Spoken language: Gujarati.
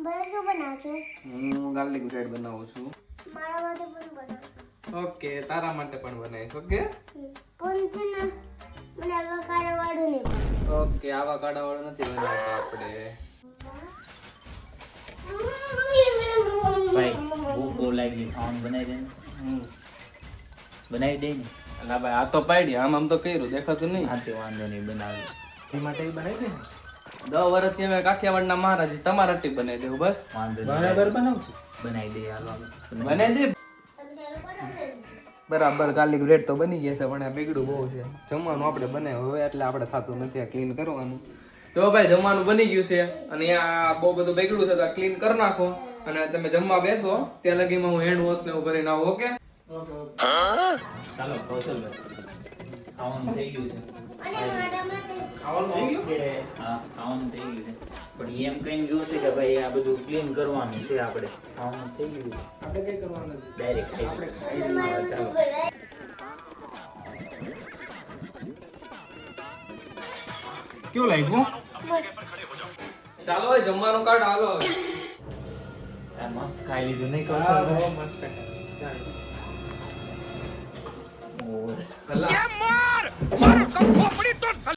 હું ગાર્લિક બ્રેડ બનાવું છું. ઓકે, તારા માટે પણ બનાવીશ. ઓકે ઓકે, આવા કાઢાવાળું નથી બનાવતો આપણે. ભાઈ ભૂખ બહુ લાગી, ખાવાનું બનાવી દે ને. બનાવી દે ને. અલા ભાઈ, આ તો પાડી, આમ તો કર્યું, દેખાતું નહીં. હા તે વાંધો નહીં, બનાવી એ માટે બનાવી દે ને. 10 વર્ષથી અમે કાઠિયાવાડના મહારાજી, તમારા ટી બનાવી દેવું બસ. વાંધો નહીં, બરાબર બનાવશું. બનાવી દે. હાલો બનાવી દે. બરાબર, ગાર્લિક બ્રેડ તો બની ગયા છે, પણ આ બગડું બહુ છે. જમવાનું આપણે બનાવ્યું હવે, એટલે આપણે થતું નથી આ ક્લીન કરવાનું. તો ભાઈ, જમવાનું બની ગયું છે અને આ બહુ બધું બગડ્યું છે, તો આ ક્લીન કરી નાખો અને તમે જમવા બેસો ત્યાં લગીમાં હું હેન્ડ વોશ ને એવું કરીને આવું. ઓકે ચાલો કૌશલભાઈ, ખાવાનું થઈ ગયું છે. ખાવાનું થઈ ગયું? હા, ખાવાનું થઈ ગયું છે, પણ એમ કઈ ગયું છે કે ભાઈ આ બધું ક્લીન કરવાનું છે. આપણે ખાવાનું થઈ ગયું છે, આપણે કઈ કરવાનું નથી, ડાયરેક્ટ આપણે ખાઈ ચાલો. કેવું લાગ્યું? ચાલો હવે જમવાનું કાઢ. હાલો હવે. આ મસ્ત ખાઈ લીધું નહીં હા, કૌશલભાઈ? બહુ મસ્ત. ચાલ. ઓય. કલા.